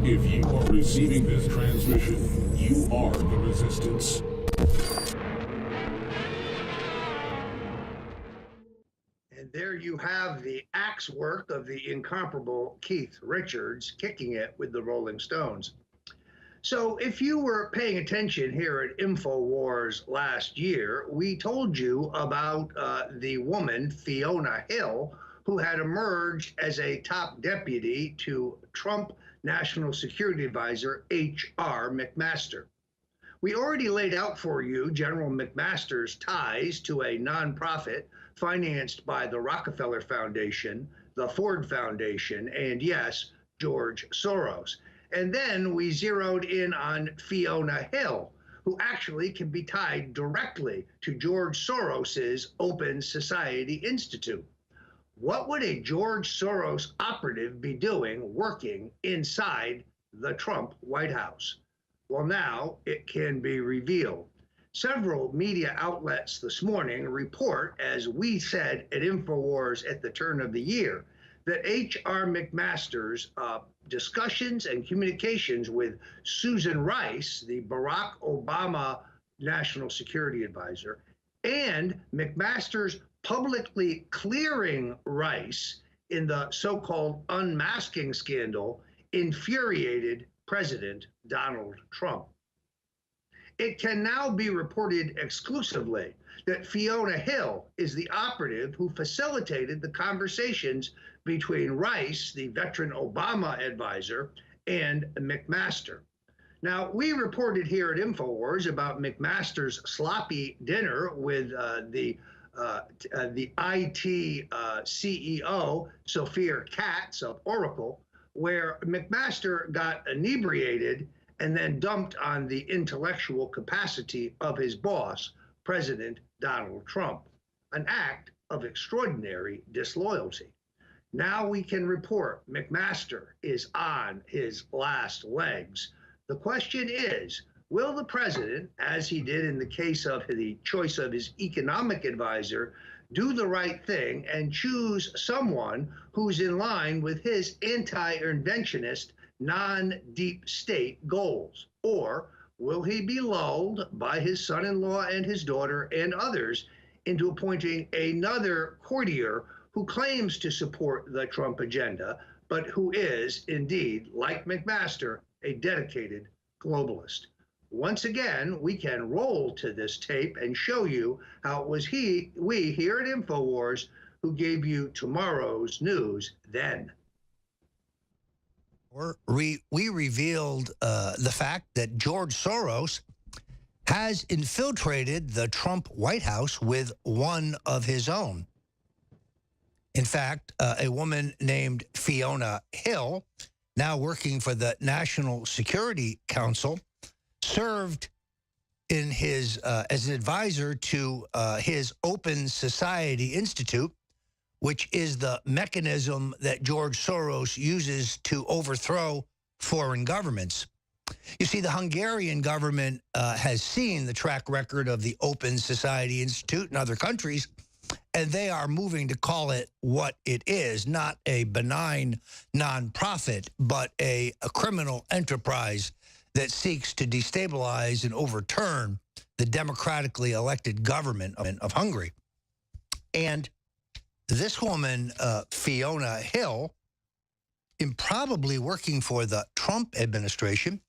If you are receiving this transmission, you are the resistance. And there you have the axe work of the incomparable Keith Richards kicking it with the Rolling Stones. So if you were paying attention here at Infowars last year, we told you about the woman, Fiona Hill, who had emerged as a top deputy to Trump National Security Advisor H.R. McMaster. We already laid out for you General McMaster's ties to a nonprofit financed by the Rockefeller Foundation, the Ford Foundation, and yes, George Soros. And then we zeroed in on Fiona Hill, who actually can be tied directly to George Soros's Open Society Institute. What would a George Soros operative be doing working inside the Trump White House? Well, now it can be revealed. Several media outlets this morning report, as we said at Infowars at the turn of the year, that H.R. McMaster's discussions and communications with Susan Rice, the Barack Obama National Security Advisor, and McMaster's publicly clearing Rice in the so-called unmasking scandal infuriated President Donald Trump. It can now be reported exclusively that Fiona Hill is the operative who facilitated the conversations between Rice, the veteran Obama advisor, and McMaster. Now, we reported here at Infowars about McMaster's sloppy dinner with the IT CEO, Sophia Katz of Oracle, where McMaster got inebriated and then dumped on the intellectual capacity of his boss, President Donald Trump, an act of extraordinary disloyalty. Now we can report McMaster is on his last legs. The question is, will the president, as he did in the case of the choice of his economic advisor, do the right thing and choose someone who's in line with his anti-interventionist, non-deep state goals? Or will he be lulled by his son-in-law and his daughter and others into appointing another courtier who claims to support the Trump agenda, but who is indeed, like McMaster, a dedicated globalist? Once again, we can roll to this tape and show you how it was we here at Infowars who gave you tomorrow's news then. We revealed the fact that George Soros has infiltrated the Trump White House with one of his own. In fact, a woman named Fiona Hill, now working for the National Security Council, served in his as an advisor to his Open Society Institute, which is the mechanism that George Soros uses to overthrow foreign governments. You see, the Hungarian government has seen the track record of the Open Society Institute in other countries, and they are moving to call it what it is, not a benign nonprofit, but a criminal enterprise that seeks to destabilize and overturn the democratically elected government of Hungary. And this woman, Fiona Hill, improbably working for the Trump administration,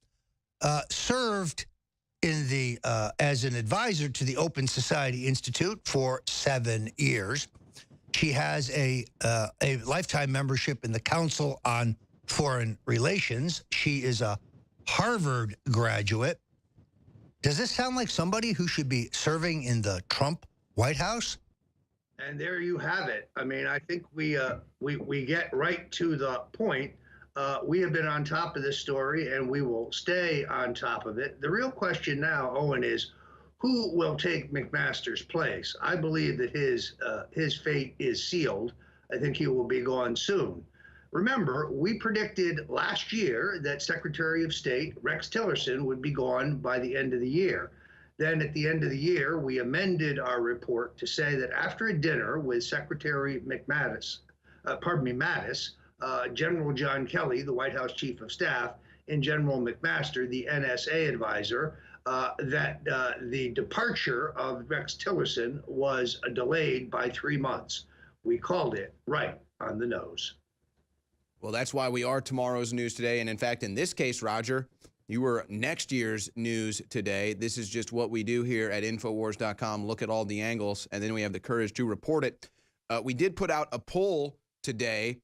served in the as an advisor to the Open Society Institute for 7 years. She has a lifetime membership in the Council on Foreign Relations. She is a Harvard graduate. Does this sound like somebody who should be serving in the Trump White House? And there you have it. I mean, I think we get right to the point. We have been on top of this story, and we will stay on top of it. The real question now, Owen, is who will take McMaster's place? I believe that his fate is sealed. I think he will be gone soon. Remember, we predicted last year that Secretary of State Rex Tillerson would be gone by the end of the year. Then at the end of the year, we amended our report to say that after a dinner with Secretary Mattis, General John Kelly, the White House Chief of Staff, in General McMaster, the NSA advisor, that the departure of Rex Tillerson was delayed by 3 months. We called it right on the nose. Well, that's why we are tomorrow's news today. And in fact, in this case, Roger, you were next year's news today. This is just what we do here at Infowars.com. Look at all the angles, and then we have the courage to report it. We did put out a poll today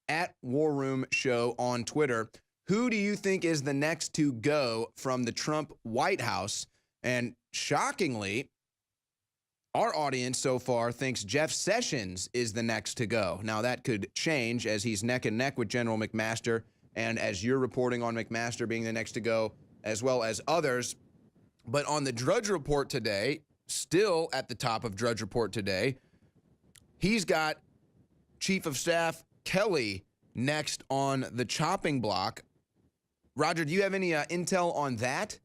at War Room Show on Twitter. Who do you think is the next to go from the Trump White House? And shockingly, our audience so far thinks Jeff Sessions is the next to go. Now, that could change as he's neck and neck with General McMaster, and as you're reporting on McMaster being the next to go, as well as others. But on the Drudge Report today, still at the top of Drudge Report today, he's got Chief of Staff Kelly next on the chopping block. Roger, do you have any intel on that?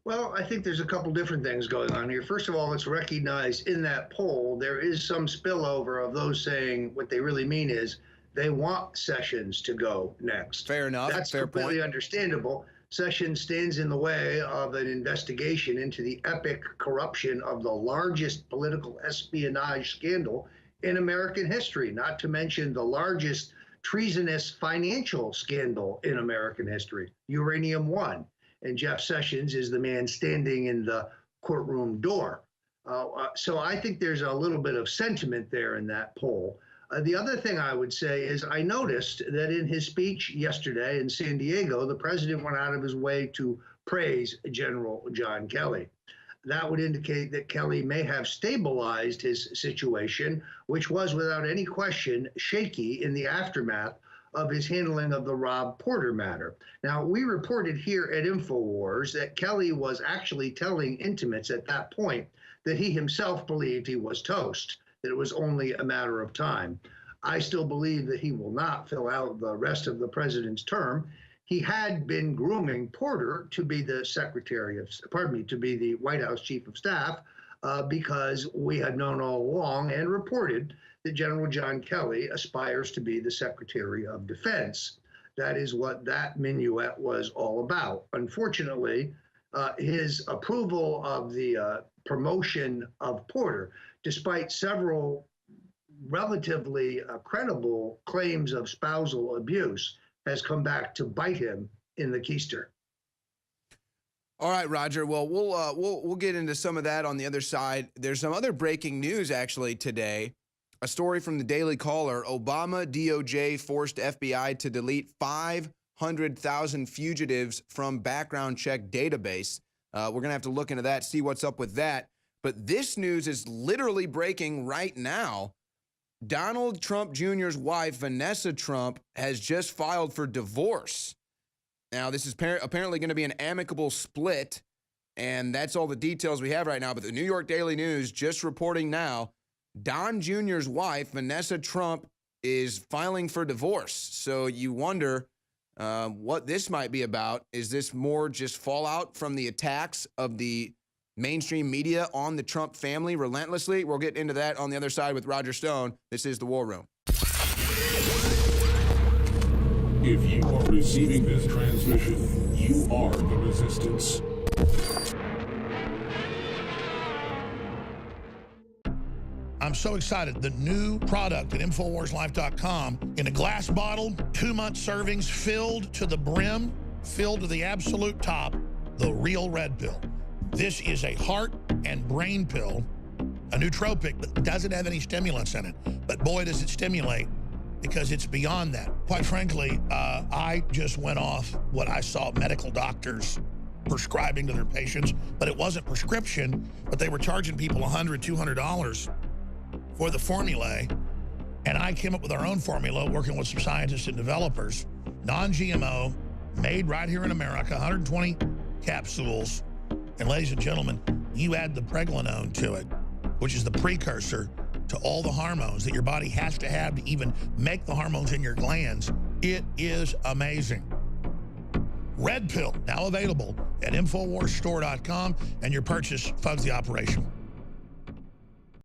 Well, I think there's a couple different things going on here. First of all, let's recognize in that poll, there is some spillover of those saying what they really mean is they want Sessions to go next. Fair enough. That's fair completely point. Understandable. Sessions stands in the way of an investigation into the epic corruption of the largest political espionage scandal in American history, not to mention the largest treasonous financial scandal in American history, Uranium One. And Jeff Sessions is the man standing in the courtroom door. So I think there's a little bit of sentiment there in that poll. The other thing I would say is I noticed that in his speech yesterday in San Diego, the president went out of his way to praise General John Kelly. That would indicate that Kelly may have stabilized his situation, which was without any question shaky in the aftermath of his handling of the Rob Porter matter. Now, we reported here at Infowars that Kelly was actually telling intimates at that point that he himself believed he was toast, that it was only a matter of time. I still believe that he will not fill out the rest of the president's term. He had been grooming Porter to be the to be the White House Chief of Staff, because we had known all along and reported that General John Kelly aspires to be the Secretary of Defense. That is what that minuet was all about. Unfortunately, his approval of the promotion of Porter, despite several relatively credible claims of spousal abuse, has come back to bite him in the keister. All right, Roger. Well, we'll get into some of that on the other side. There's some other breaking news actually today. A story from the Daily Caller: Obama DOJ forced FBI to delete 500,000 fugitives from background check database. We're going to have to look into that, see what's up with that. But this news is literally breaking right now. Donald Trump Jr.'s wife, Vanessa Trump, has just filed for divorce. Now, this is apparently going to be an amicable split, and that's all the details we have right now. But the New York Daily News just reporting now, Don Jr.'s wife, Vanessa Trump, is filing for divorce. So you wonder what this might be about. Is this more just fallout from the attacks of the mainstream media on the Trump family relentlessly? We'll get into that on the other side with Roger Stone. This is The War Room. If you are receiving this transmission, you are the resistance. I'm so excited. The new product at InfoWarsLife.com in a glass bottle, 2-month servings, filled to the brim, filled to the absolute top, the real red pill. This is a heart and brain pill, a nootropic that doesn't have any stimulants in it. But boy, does it stimulate, because it's beyond that. Quite frankly, I just went off what I saw medical doctors prescribing to their patients, but it wasn't prescription, but they were charging people $100, $200 for the formulae. And I came up with our own formula, working with some scientists and developers, non-GMO, made right here in America, 120 capsules. And ladies and gentlemen, you add the pregnenolone to it, which is the precursor to all the hormones that your body has to have to even make the hormones in your glands. It is amazing. Red pill, now available at InfoWarsStore.com, and your purchase funds the operation.